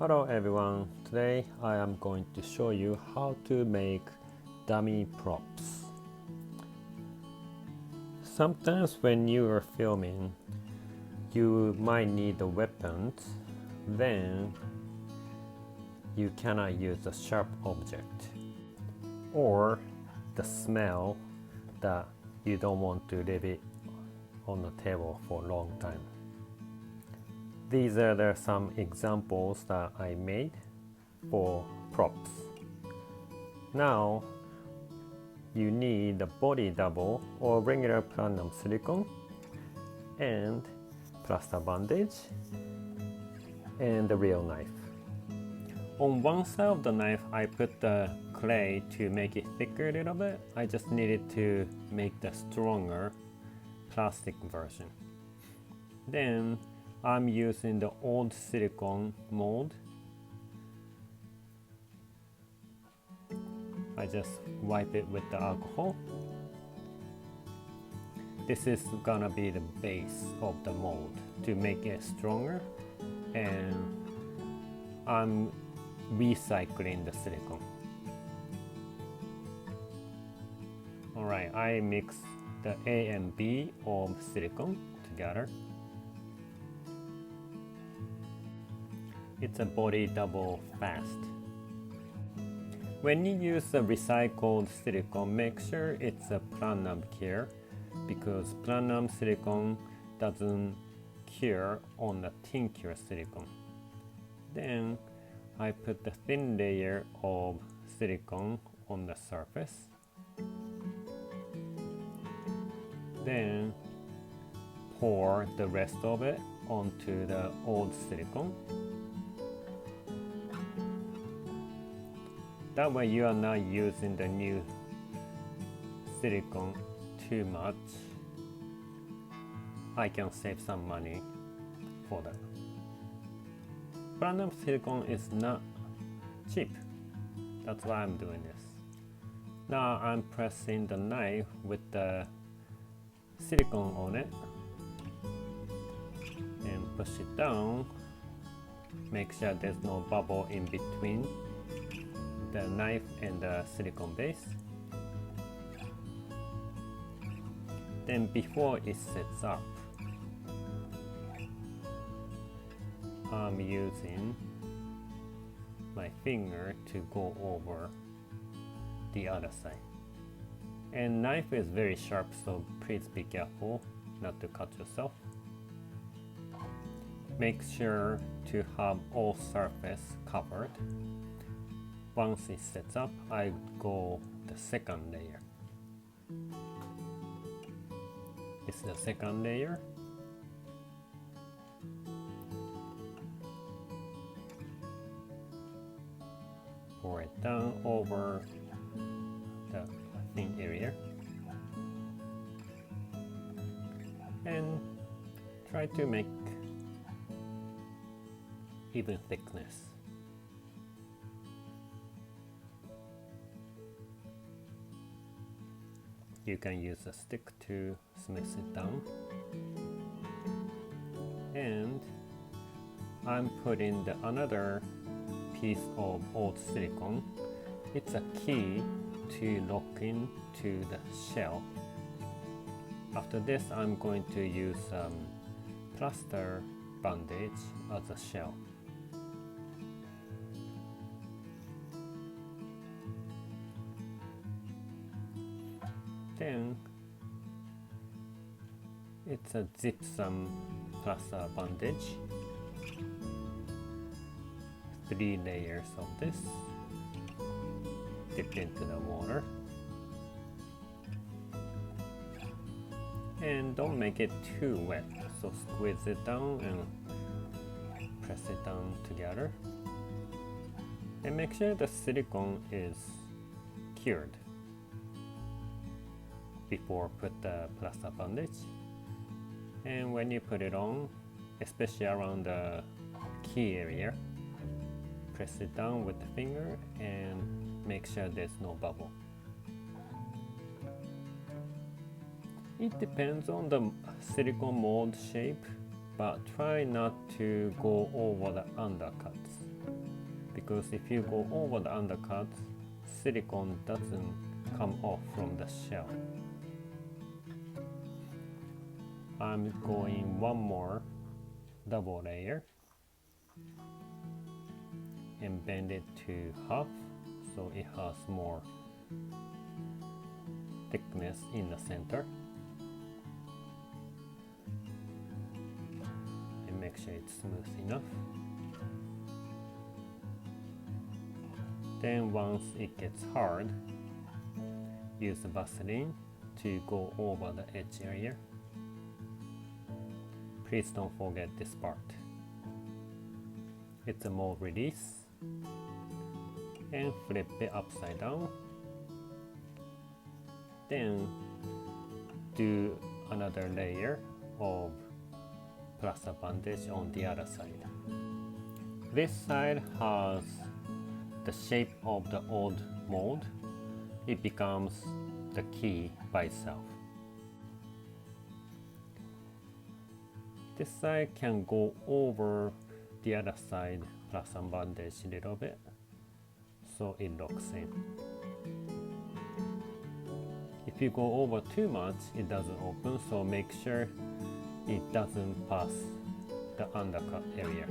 Hello everyone, today I am going to show you how to make dummy props. Sometimes when you are filming, you might need the weapons, then you cannot use a sharp object or the smell that you don't want to leave it on the table for a long time. These are some examples that I made for props. Now you need a body double or regular platinum silicone and plaster bandage and the real knife. On one side of the knife I put the clay to make it thicker a little bit. I just needed to make the stronger plastic version. Then I'm using the old silicone mold. I just wipe it with the alcohol. This is gonna be the base of the mold to make it stronger, and I'm recycling the silicone. Alright, I mix the A and B of silicone together. It's a body double fast. When you use a recycled silicone, make sure it's a platinum cure, because platinum silicone doesn't cure on the tincture silicone. Then I put the thin layer of silicone on the surface. Then pour the rest of it onto the old silicone. That way you are not using the new silicone too much. I can save some money for that. Platinum silicone is not cheap. That's why I'm doing this. Now I'm pressing the knife with the silicone on it and push it down. Make sure there's no bubble in between the knife and the silicone base. Then before it sets up, I'm using my finger to go over the other side. And knife is very sharp, so please be careful not to cut yourself. Make sure to have all surface covered. Once it sets up, I go the second layer. It's the second layer. Pour it down over the thin area. And try to make even thickness. You can use a stick to smooth it down. And I'm putting another piece of old silicone. It's a key to lock into the shell. After this, I'm going to use plaster bandage as a shell. Then it's a gypsum plaster bandage. 3 layers of this. Dip into the water. And don't make it too wet, so squeeze it down and press it down together. And make sure the silicone is cured before put the plaster bandage. And when you put it on, especially around the key area, press it down with the finger and make sure there's no bubble. It depends on the silicone mold shape, but try not to go over the undercuts. because if you go over the undercut, silicone doesn't come off from the shell. I'm going one more double layer and bend it to half so it has more thickness in the center. And make sure it's smooth enough. Then once it gets hard, use the Vaseline to go over the edge area. Please don't forget this part. It's a mold release. And flip it upside down. Then do another layer of plaster bandage on the other side. This side has the shape of the old mold. It becomes the key by itself. This side can go over the other side plaster bandage a little bit so it locks in. If you go over too much, it doesn't open, so make sure it doesn't pass the undercut area.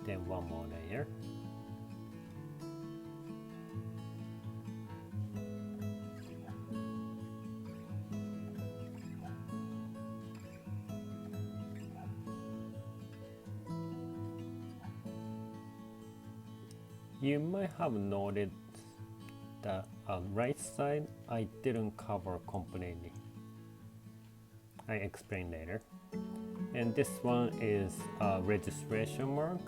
Then one more layer. You might have noted that on right side I didn't cover completely. I explain later. And this one is a registration mark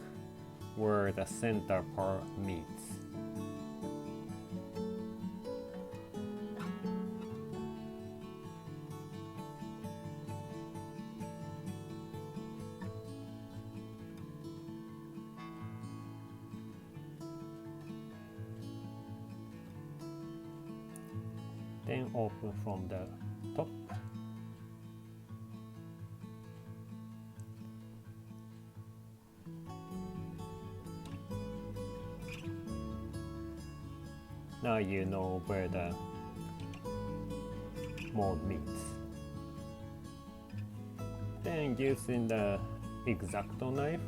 where the center part meets. Then open from the top. Now you know where the mold meets. Then using the X-Acto knife,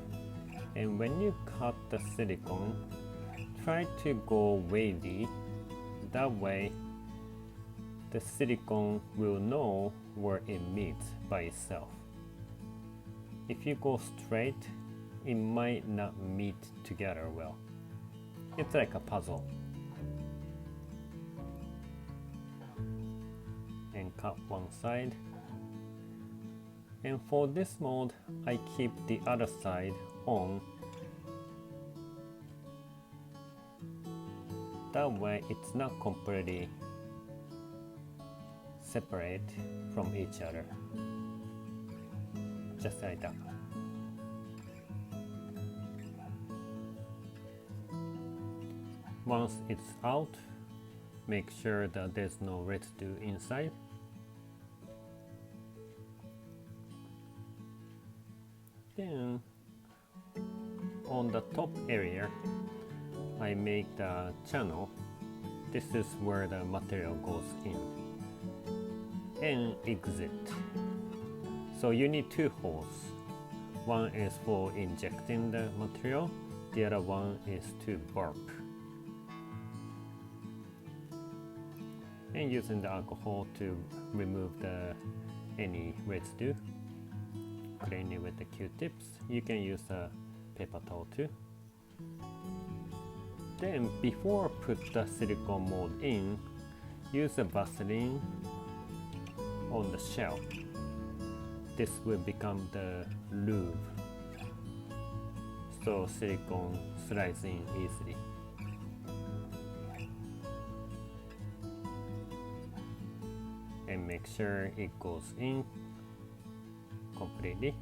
and when you cut the silicone, try to go wavy. That way the silicone will know where it meets by itself. If you go straight, it might not meet together well. It's like a puzzle. And cut one side. And for this mold, I keep the other side on. That way it's not completely separate from each other. Just like that. Once it's out, make sure that there's no residue inside. Then on the top area, I make the channel. This is where the material goes in and exit. So you need two holes. One is for injecting the material, the other one is to burp. And using the alcohol to remove any residue. Clean it with the Q-tips. You can use a paper towel too. Then before put the silicone mold in, use a Vaseline on the shell. This will become the lube, so silicone slides in easily. And make sure it goes in completely.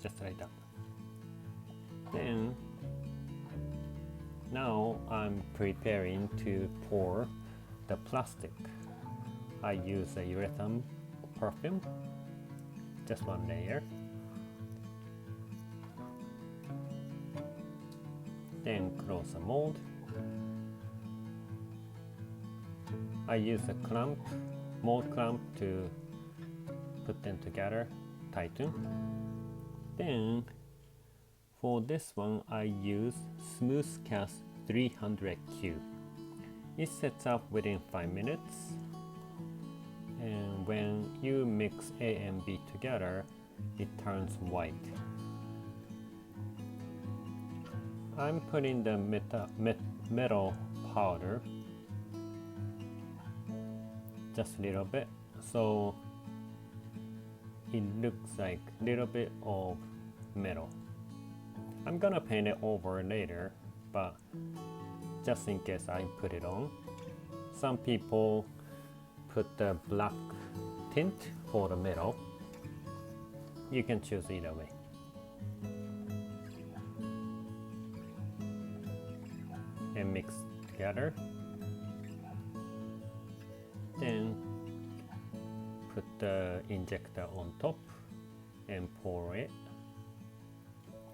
Just like that. Then Now I'm preparing to pour the plastic. I use a urethane perfume, just one layer. Then close the mold. I use a mold clamp to put them together, tighten. Then for this one I use Smooth Cast 300Q. It sets up within 5 minutes, and when you mix A and B together, it turns white. I'm putting the metal powder, just a little bit, so it looks like a little bit of metal. I'm gonna paint it over later, but just in case I put it on. Some people put the black tint for the metal. You can choose either way. And mix together. Then put the injector on top and pour it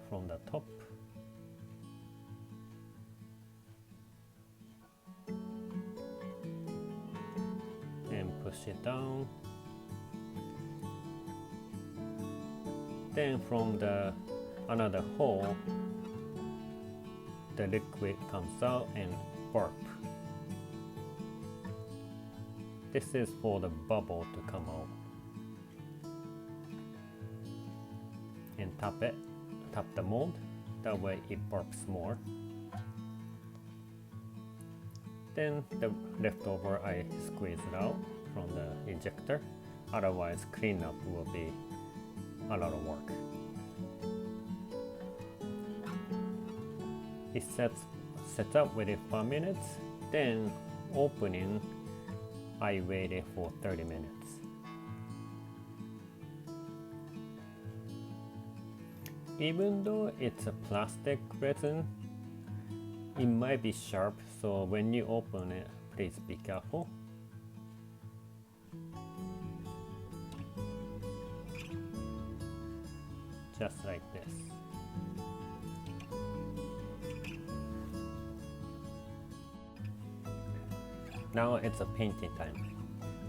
from the top. And push it down. Then from the another hole, the liquid comes out and burp. This is for the bubble to come out. And tap the mold, that way it burps more. Then the leftover I squeeze it out from the injector, otherwise cleanup will be a lot of work. It sets up within 5 minutes, then opening I waited for 30 minutes. Even though it's a plastic resin, it might be sharp, so when you open it, please be careful. Just like this. Now it's a painting time.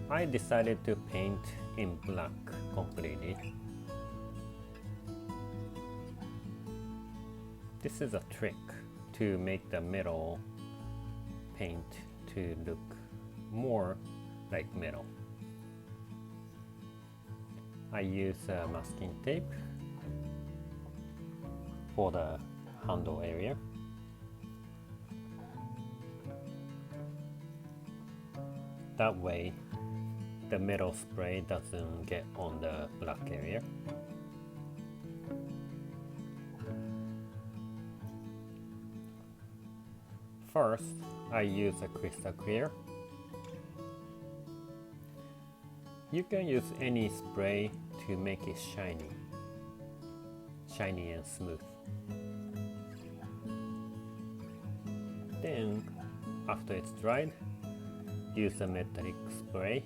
I decided to paint in black completely. This is a trick to make the metal paint to look more like metal. I use masking tape for the handle area. That way the metal spray doesn't get on the black area. First, I use a crystal clear. You can use any spray to make it shiny and smooth. Then, after it's dried, use a metallic spray.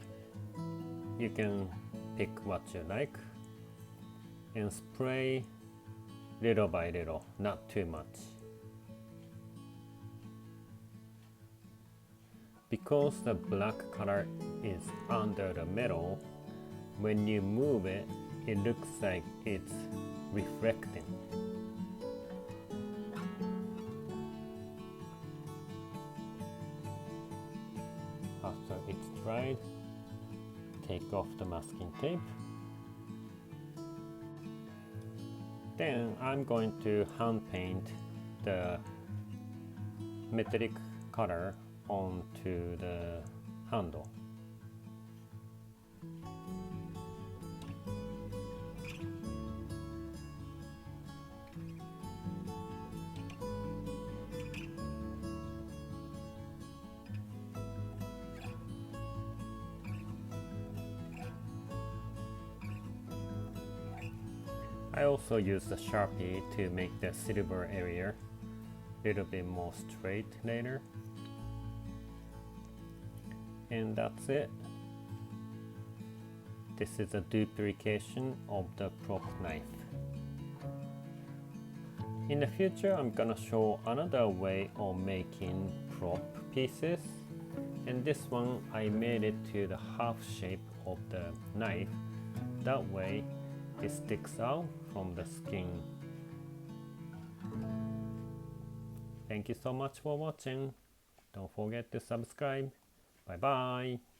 You can pick what you like and spray little by little, not too much. Because the black color is under the metal, when you move it, it looks like it's reflecting. After it's dried, take off the masking tape. Then I'm going to hand paint the metallic color onto the handle. I also use the Sharpie to make the silver area little bit more straight later. And that's it. This is a duplication of the prop knife. In the future, I'm gonna show another way of making prop pieces. And this one, I made it to the half shape of the knife. That way, it sticks out from the skin. Thank you so much for watching. Don't forget to subscribe. Bye bye.